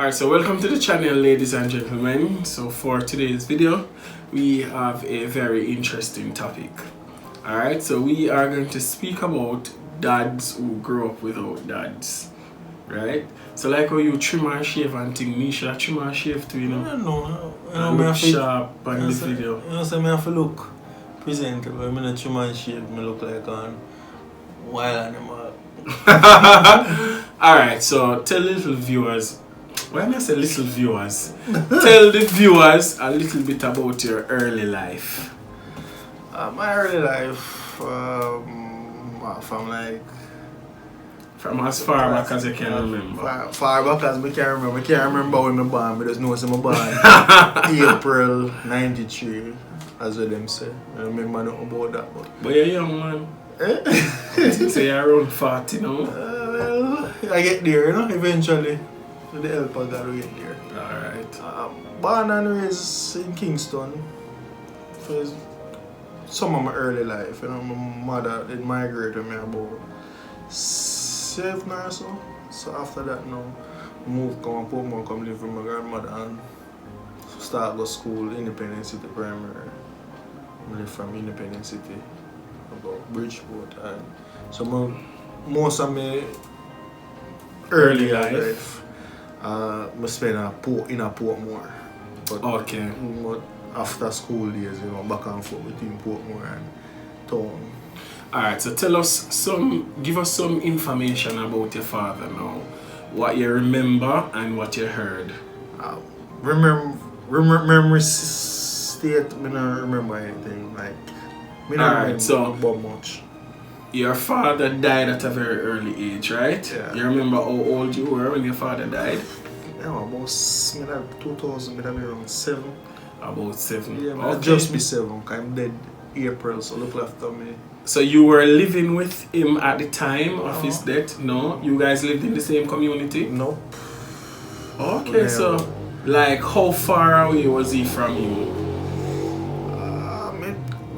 Alright, so welcome to the channel, ladies and gentlemen. So for today's video, we have a very interesting topic. Alright, so we are going to speak about dads who grow up without dads. Right? So like how you trim and shave and thing, me should trim and shave too, you know? I don't know. And look sharp on the video. You know, so I have to look presentable. I'm not trim and shave, I look like a wild animal. Alright, so tell little viewers, why am I say little viewers? Tell the viewers a little bit about your early life. My early life, from as far back as you can remember. Far back as I can remember. I can't remember when I was born, but I just know I was born April 93, as what them say. I don't remember nothing about that. But you're young, man. I think say you're around 40 now. Well, I get there, you know, eventually. With the help of God, we get there. Alright. Born and raised in Kingston for some of my early life. You know, my mother did migrate with me about 7 or so. So after that now, I moved come live with my grandmother and start go school Independence City Primary. I live from Independence City, about Bridgeport, and so most of my early life I spent in a Portmore. But okay. After school days, you know, back and forth between Portmore and town. Alright, so give us some information about your father now. What you remember and what you heard. Memory state, I don't remember anything. Like, I don't remember much. Your father died at a very early age, right? Yeah. You remember how old you were when your father died? Yeah, about 2000, maybe around 7. About 7. Yeah, okay. Just be 7. I'm dead April, so look after me. So you were living with him at the time of his death? No? You guys lived in the same community? Nope. Okay, no. So like how far away was he from you?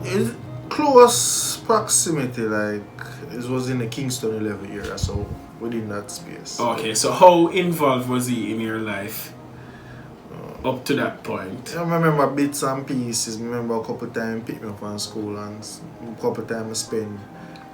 It's close proximity, like it was in the Kingston 11 area, so within that space. Okay, so how involved was he in your life up to that point? I remember bits and pieces. I remember a couple times pick me up from school and a couple times I spend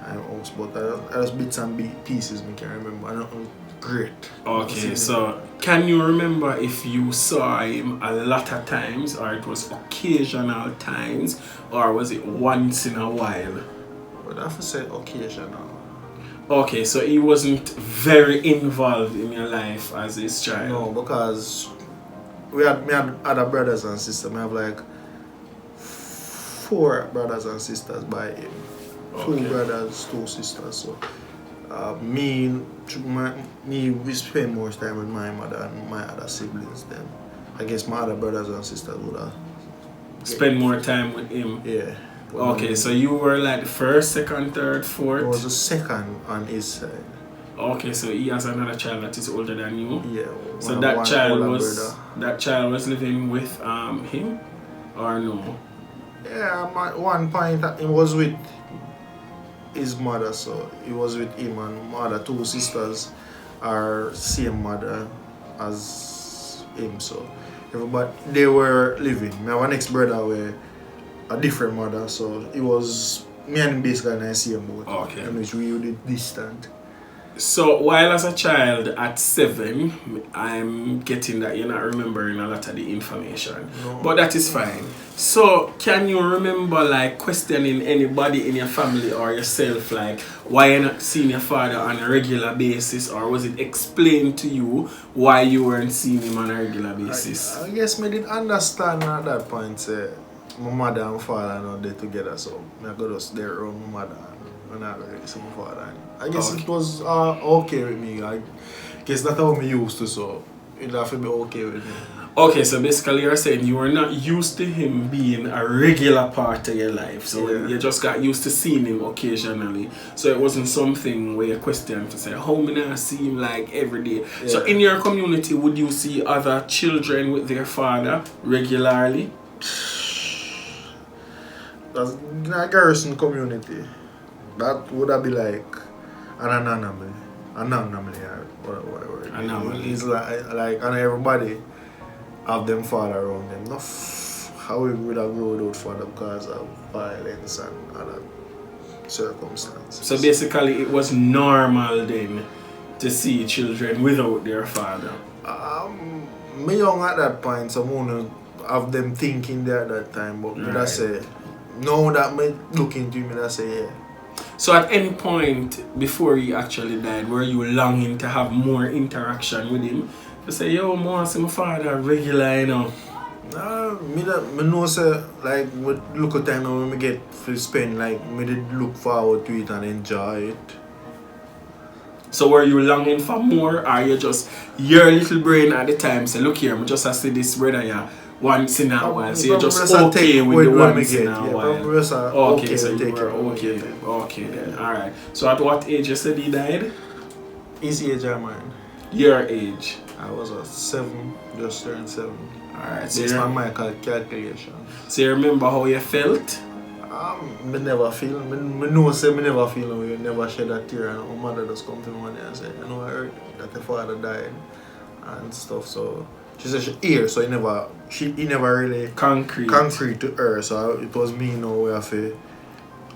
at house, but I just bits and pieces I can remember. I don't know, great. Okay, so can you remember if you saw him a lot of times, or it was occasional times, or was it once in a while? I would have to say occasional. Okay, so he wasn't very involved in your life as his child? No, because we had other brothers and sisters. I have like 4 brothers and sisters by him. Okay. 2 brothers, 2 sisters. So we spend more time with my mother and my other siblings then. I guess my other brothers and sisters would have spend more time with him. Yeah. Okay, so you were like the first, second, third, fourth? I was the second on his side. Okay, so he has another child that is older than you? Yeah. So that child was living with him or no? Yeah, at one point he was with his mother, so he was with him and my other 2 sisters are same mother as him, so everybody they were living. My one next brother were a different mother, so it was me and him basically in the same boat. Okay. In which we were distant. So while as a child at 7, I'm getting that you're not remembering a lot of the information. No. But that is fine. So can you remember like questioning anybody in your family or yourself, like why you're not seeing your father on a regular basis, or was it explained to you why you weren't seeing him on a regular basis? I guess I didn't understand at that point. My mother and father are not there together, so I go just there around my mother and I really see my father. I guess it was okay with me. I guess that's how I used to, so it have to be okay with me. Okay, so basically you're saying you were not used to him being a regular part of your life, so yeah. You just got used to seeing him occasionally. So it wasn't something where you question to say, how many I see him like every day? Yeah. So in your community, would you see other children with their father regularly? That's in a Garrison community. That would have been like an anomaly. anomaly or whatever. Anomaly. It's like and everybody have them father around them. Not how we would have grown without father because of violence and other circumstances. So basically, it was normal then to see children without their father. Me young at that point, so I wanna have them thinking there at that time, but me that say, now that me look into me, that say yeah. So at any point before he actually died, were you longing to have more interaction with him? To say, yo, I want to see my father regular, you know? Me know say like with look at time now when me get to spend like me did look forward to it and enjoy it. So were you longing for more, or you just your little brain at the time say, look here, I just see this brother here once in a while, so you're just okay with the once in a while. Okay, so you were okay then. Alright. So at what age you said he died? His age or mine? Your age. I was 7, just turned 7. Alright, so it's my calculation. So you remember how you felt? Me never feel, me know say me never feel no way, never shed a tear, and my mother just come to me one day and say, I know I heard that your father died and stuff, so she said she hear, so he never really concrete to her, so it was me now where I have to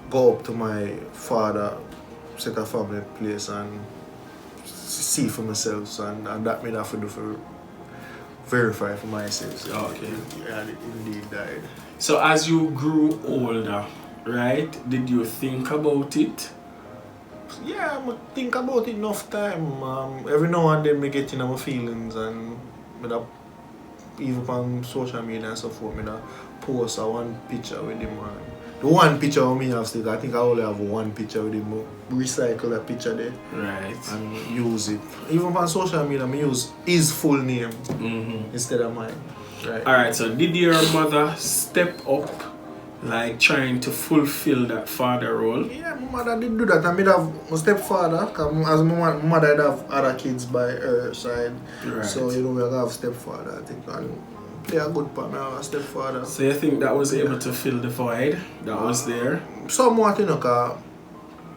go up to my father, set a family place and see for myself, so, and that made I have to do for verify for myself. So okay. Yeah, indeed died. So as you grew older, right, did you think about it? Yeah, I think about it enough time. Every now and then I get in my feelings and even on social media and so forth, I post one picture with him. The one picture of me have still, I think I only have one picture with him. Recycle that picture there. Right. And use it. Even on social media, I use his full name instead of mine. Right. Alright, so did your mother step up, like trying to fulfill that father role? Yeah, my mother did do that. I mean, have my stepfather, because as my mother had have other kids by her side. Right. So, you know, we have stepfather, I think, and play a good part. I have a stepfather. So you think that was able to fill the void that was there? Somewhat, you know, because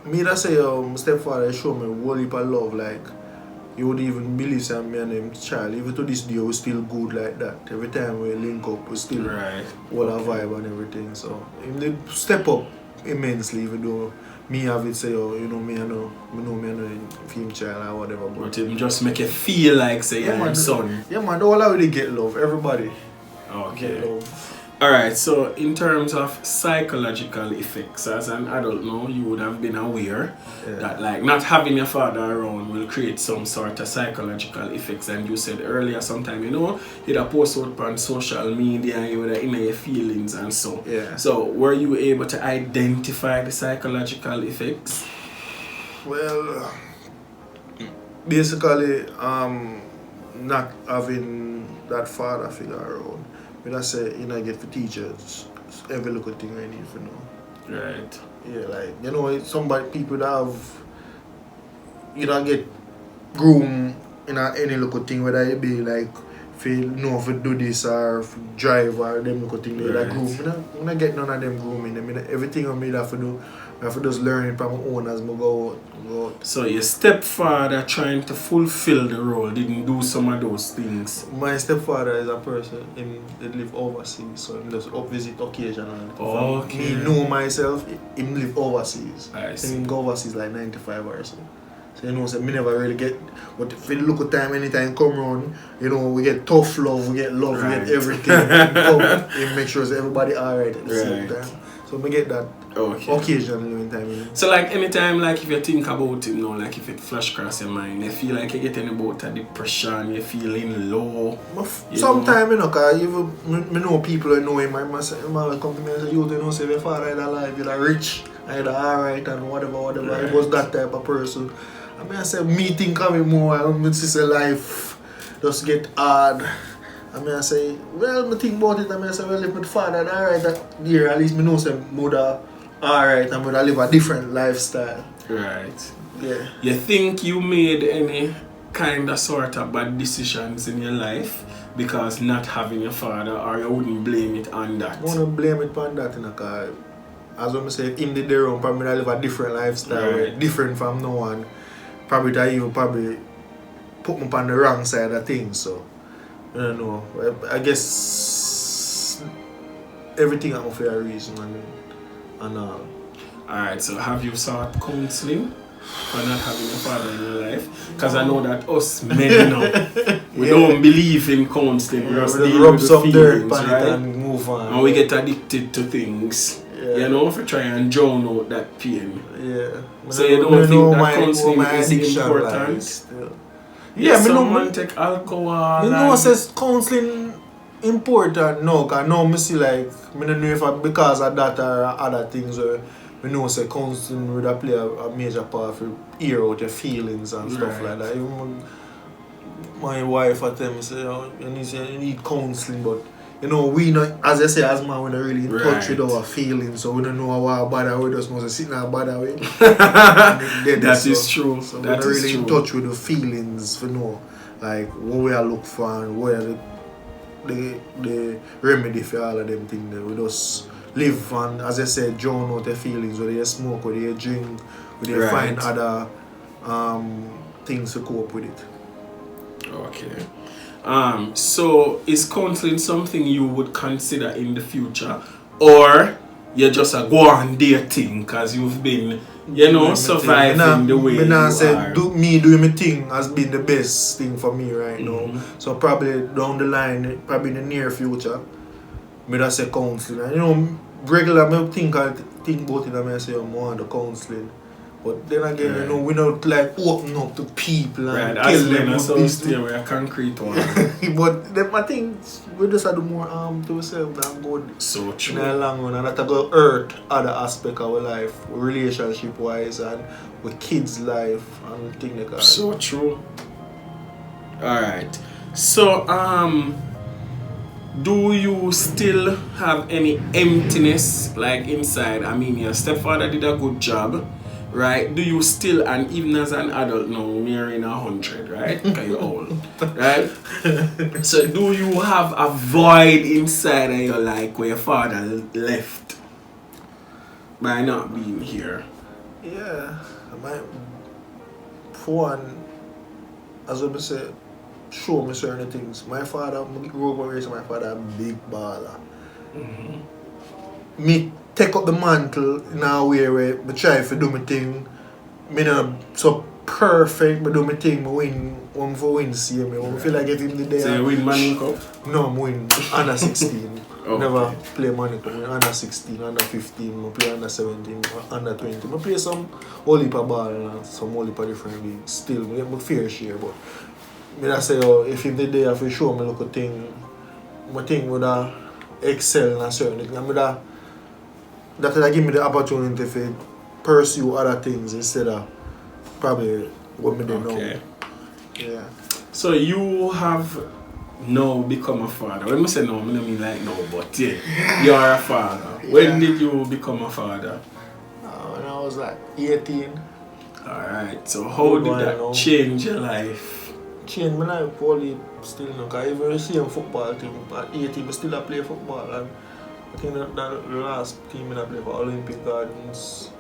me that say my stepfather showed me a whole heap of love, like, you would even believe that me and him child, even to this day, we're still good like that. Every time we link up, we still all a vibe and everything. So, him did step up immensely, even though me have it say, oh, you know, me I know film child or whatever. But him just make you feel like, say, yeah, man, son. Yeah, man, all already get love. Everybody okay. Get love. Alright, so in terms of psychological effects, as an adult now, you would have been aware that like not having your father around will create some sort of psychological effects. And you said earlier sometime, you know, you'd have post out on social media and you would have inner your feelings and so. Yeah. So were you able to identify the psychological effects? Well, basically, not having that father figure around. When I say, you know, I get for teachers, every little thing I need to know. Right. Yeah, like, you know, people that have, you know, get groom in any little thing, whether it be like, if you know, if you do this or if you drive or them little thing, they like groom. I don't get none of them grooming. I mean, everything I have to do, I have to just learn it from my own as I go out. So your stepfather trying to fulfill the role didn't do some of those things? My stepfather is a person, he live overseas, so he just up visit occasionally. Okay. Me know myself, he live overseas. I see. So he go overseas like 95 or so. So you know, so me never really get, but if you look at time, anytime come around, you know, we get tough love, we get love, we get everything. He make sure that everybody alright at the same time. So we get that occasionally in time. You know? So like anytime, like if you think about it, you know, like if it flash across your mind, you feel like you're getting about a depression, you're feeling low. Sometimes, you know, because even me know people who know him, I come to me and say, you know, say your father is alive, you're rich, either alright and whatever. Right. He was that type of person. I mean, I say, me think of it more, I mean, see life just get hard. I mean, I say, well, I think about it, I mean, I say, well, if my father is alright that year, at least I know some mother alright and I live a different lifestyle. Right. Yeah. You think you made any kind of sort of bad decisions in your life because not having your father, or you wouldn't blame it on that? I wouldn't blame it on that, you know, because as I say, him did their own, probably I live a different lifestyle, different from no one. probably that even probably put me on the wrong side of things. So I don't know. I guess everything happened for a reason and all. Alright, so have you sought counseling for not having a father in your life? Because I know that us men now, we don't believe in counseling. We just deal rub with the some dirt feelings, on it right? and move on. And we get addicted to things. Yeah. You know, if we try and drown out that pain. Yeah. So you don't think that counseling is important? Yeah, someone take alcohol. You know, says counseling important. No, because now I see like, I don't know if I, because of that or other things where we know say counseling would play a major part for hear out your feelings and stuff like that. Even my wife at them say, you need counseling, but you know, we not, as I say, as man, we're not really in touch with our feelings, so we don't know how bad we just must sit in a bad way. That is true. So that we're not is really true. in touch with the feelings, you know, like what we are looking for and what are the remedy for all of them things. We just live and, as I said, drown out the feelings, whether you smoke, whether you drink, whether you find other things to cope with it. Okay. So is counseling something you would consider in the future, or you just a go on dating because you've been, you know, surviving the way you are? Doing my thing has been the best thing for me right now. So probably down the line, probably in the near future, me just say counseling. And, you know, regular me think about it and I say I want the counseling. But then again, you know, we don't like open up to people and tell them what this we are concrete one. But I think we just have to do more to ourselves than good. So true. In the long run, and that go hurt other aspect of our life, relationship wise and with kids' life and things like that. So true. Alright. So do you still have any emptiness like inside? I mean, your stepfather did a good job. Right? Do you still, and even as an adult now, nearing 100, right? Because you're old, right? So do you have a void inside of your life where your father left by not being here? Yeah. For one, as I said, show me certain things. My father, I grew up and raised my father a big baller. Me take up the mantle in a way where I try to do my thing. I not so perfect, but do my thing. I win, see me. I feel like if him the day. So you win Money Cup? No, I win under 16. Okay. Never play Money Cup. I win under 16, under 15, I play under 17, under 20. I play some whole heap of ball and some whole heap of different leagues. Still, I get my fair share, but I say, if him the day I feel show me look a thing, my thing would excel in a certain thing. That will give me the opportunity to pursue other things instead of probably what me do now. Yeah. So you have now become a father. When I say no, I don't mean like no, but yeah, you are a father. Yeah. When did you become a father? When I was like 18. Alright, so how did that change your life? Change my life probably still, because even the same football team, at 18 I still play football, and I think that the last team I played for Olympic Gardens,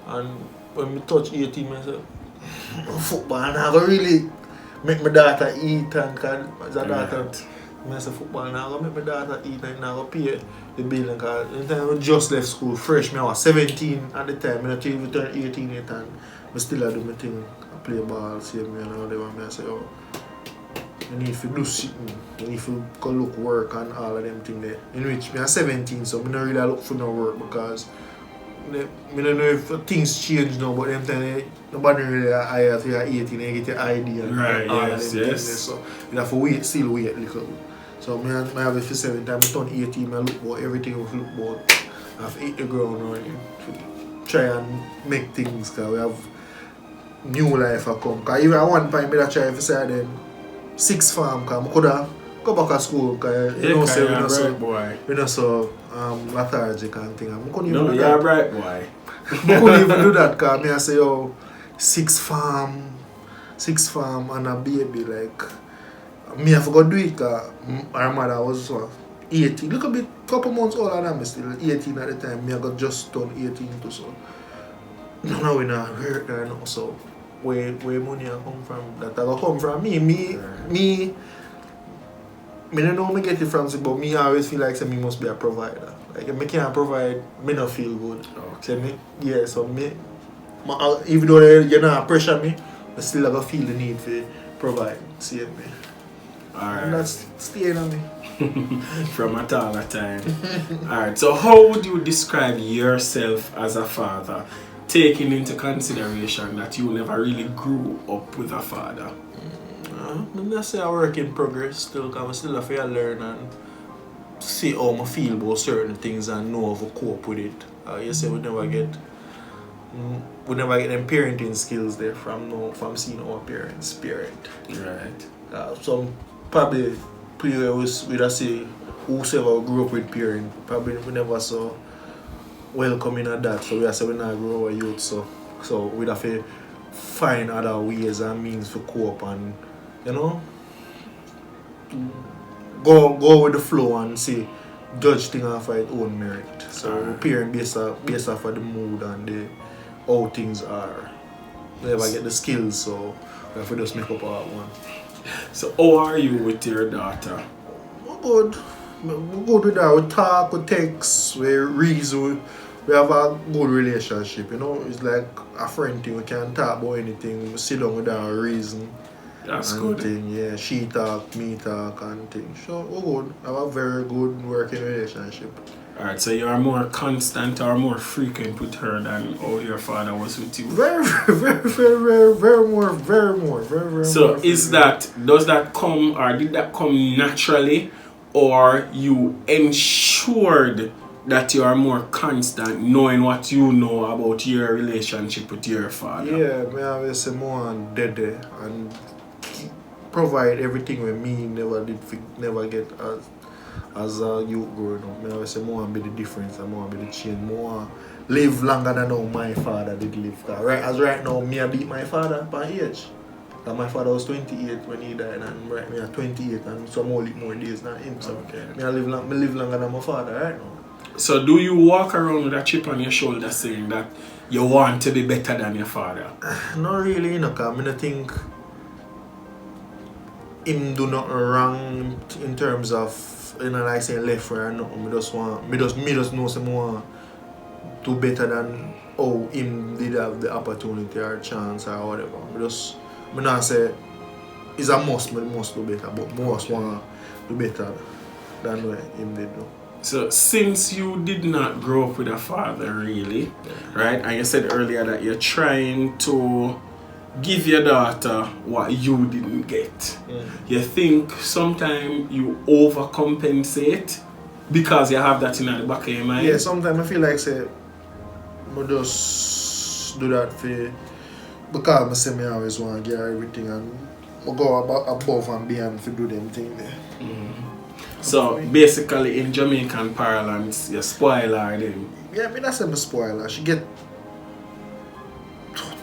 and when I touch 18 I said, football, and I really make my daughter eat, and because a daughter, I say football, and I go make my daughter eat, and I go pay the bill, because the time I just left school, fresh, I was 17 at the time, and I even turned 18 yet, and I still do my thing, I play ball, save me and all that, and I say, oh, you need to do something, you need to go look work and all of them things there. In which I'm 17, so I don't really look for no work because I don't know if things change now, but them time nobody really hire if you're 18 and you get your ID and all of them things there. So you have to still wait a little bit. So I have it for 7 times, I turn 18, I look about everything I look about. I have to hit the ground now, try and make things, because we have new life to come. Because even at one point I try to say then 6th form, because I could have go back to school, because you know, say we're not so lethargic and things. No, you're a bright boy. I couldn't even do that, because I say, oh, 6th form and a baby, like, me I forgot to do it, because our mother was 18, look a bit, couple months older than me still, 18 at the time, me I got just turned 18 too, so now we not hurt there now, so where money a come from. That a go come from me. Me don't know me get it from, but me always feel like say me must be a provider. Like if me can't provide, me not feel good. Okay. So even though you not pressure me, I still have to feel the need to provide. See me. Alright. And that's staying on me. From at all the time. Alright, so how would you describe yourself as a father, taking into consideration that you never really grew up with a father? I'm not say I work in progress still, because I still have to learn and see how I feel about certain things and know how to cope with it. You say we never get them parenting skills there from seeing our parents parent. Right. Some probably players with us say whosoever grew up with parent probably we never saw welcoming at that. So we say we not grow our youth, so we'd have to find other ways and means to cope and go with the flow and see judge things off of its own merit. So parent based off of the mood and how things are. We never get the skills, so we have to just make up our one. So how are you with your daughter? We're good. We're good with her. We talk, we text, we reason. We have a good relationship, It's like a friend thing. We can talk about anything. We sit down with her, reason. That's and good. Thing. Yeah, she talk, me talk, and things. So we're good. I have a very good working relationship. Alright, so you are more constant or more frequent with her than how your father was with you? Very more. So does that come, or did that come naturally, or you ensured that you are more constant, knowing what you know about your relationship with your father? Yeah, me always say more and dead and provide everything with me never get as a youth growing up. Me always say more and be the difference and more and be the change. More live longer than how my father did live. Right now, me I beat my father by age. And my father was 28 when he died, and right me at 28, and so I'm only more days than him. So me I live longer than my father right now. So do you walk around with a chip on your shoulder saying that you want to be better than your father? Not really, because I don't think him do nothing wrong in terms of like saying left or nothing. Me just know some more do better than how him did have the opportunity or chance or whatever. Me not say it's a must do better, but most want to do better than what him did do. So since you did not grow up with a father really, right, and you said earlier that you're trying to give your daughter what you didn't get, you think sometimes you overcompensate because you have that in the back of your mind? Yeah, sometimes I feel like say I just do that for because I say me always want to get everything and I go above and beyond to do them thing there. So basically in Jamaican parlance, you spoil her then? Yeah, I mean that's a spoiler. She get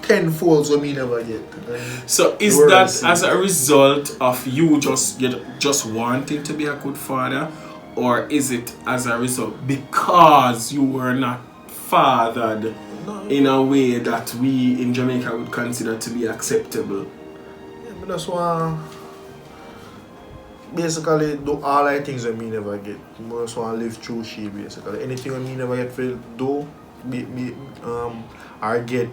10 folds what me never get. So is that as a result of you just wanting to be a good father, or is it as a result because you were not fathered in a way that we in Jamaica would consider to be acceptable? Yeah, but that's why basically do all the things that me never get. I just want to live through she basically. Anything that me never get to do, or get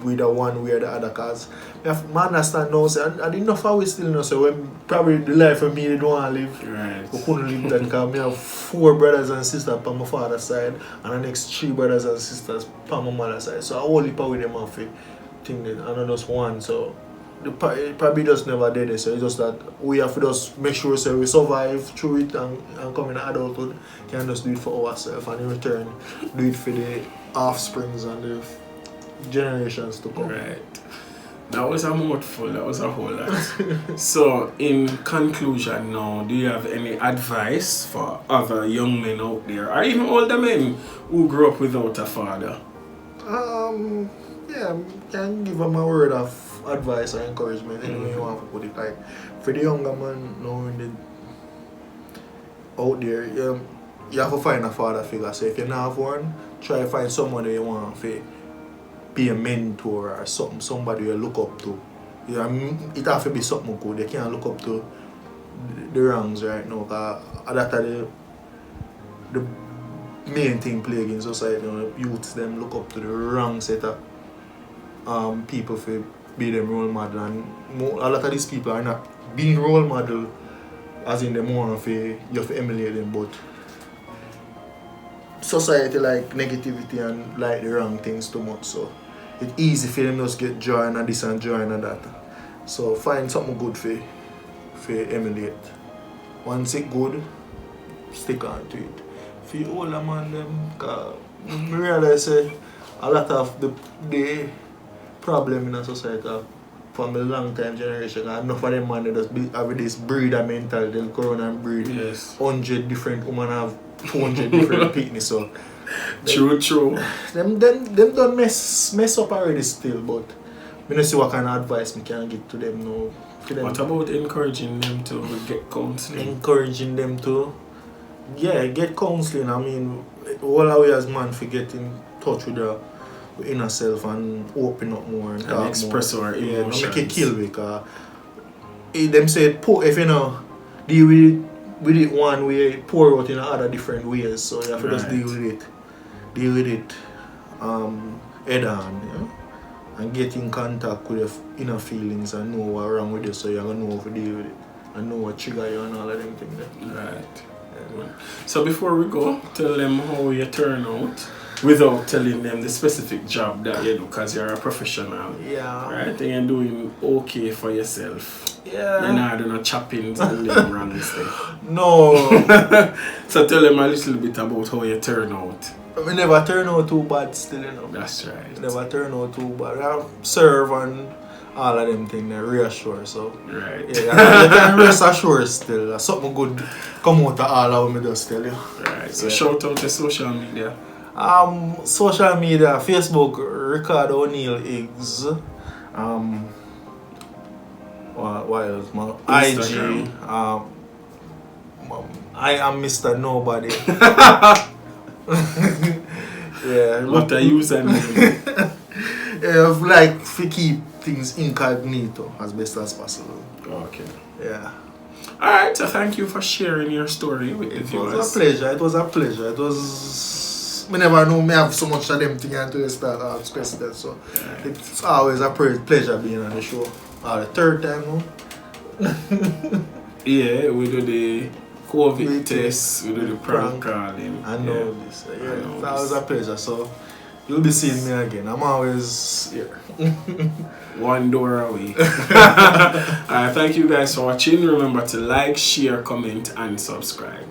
with the one way or the other, cause I understand now, say, and enough of we still know, so when probably the life of me they don't want to live. Right. We couldn't live that because I have 4 brothers and sisters on my father's side and the next 3 brothers and sisters on my mother's side. So I only part with them off it thing that and I just one. So it probably just never did it. So it's just that we have to just make sure so we survive through it and come in adulthood, can just do it for ourselves and in return do it for the offsprings and the generations to come. Right. That was a mouthful, that was a whole lot. So, in conclusion now, do you have any advice for other young men out there, or even older men who grew up without a father? Yeah, I can give them a word of advice or encouragement, anyway you want to put it. Like, for the younger man now out there, you have to find a father figure. So if you don't have one, try to find someone that you want to be a mentor or something, somebody you look up to. Yeah, it have to be something good. You can't look up to the wrongs right now. That are the main thing plaguing in society. You know, youths them look up to the wrong set of people for be them role model, and a lot of these people are not being role model as in the more of you have to emulate them, but society like negativity and like the wrong things too much, so it's easy for them just get joy and this and joy and that. So find something good for emulate. Once it good, stick on to it. For the older man them, cause I realize a lot of the problem in a society from a long time generation, and enough of them man they just have this breeder mentality, they'll go around and breed 100 different women have 200 different picnics, so true. Them don't mess up already still, but I don't see what kind of advice we can give to them now. What about encouraging them to get counseling? Encouraging them to get counseling. I mean, all our way as man for get in touch with the inner self and open up more and talk express more. our emotions. Yeah, make it kill because them say if you know deal with it one way, pour out in other different ways. So you have to just deal with it head on, you know? And get in contact with your inner feelings and know what's wrong with you, so you're gonna know how to deal with it and know what trigger you and all of them things there. Right. Yeah. So before we go, tell them how you turn out without telling them the specific job that you do, because you're a professional. Yeah. Right? And you're doing okay for yourself. Yeah. You're not doing no choppings and doing wrong stuff. No. So tell them a little bit about how you turn out. We never turn out too bad still, you know. That's right. Never turn out too bad. I serve and all of them things, they reassure, so. Right. Yeah, you can rest assured still. Something good come out of all of me just tell you. Right. So shout out to social media. Social media, Facebook, Ricardo O'Neill Higgs. What else? My Instagram. IG. I am Mr. Nobody. Yeah. What a username. Yeah, like to keep things incognito as best as possible. Okay. Yeah. Alright, so thank you for sharing your story with the viewers. It was a pleasure. It was. I never know me have so much of them things until I start asking questions. So it's always a pleasure being on the show. The third time now. Yeah, we do the COVID test, we do the prank calling. I know this. It's always a pleasure. So you'll be seeing me again. I'm always here. One door away. Alright, thank you guys for watching. Remember to like, share, comment, and subscribe.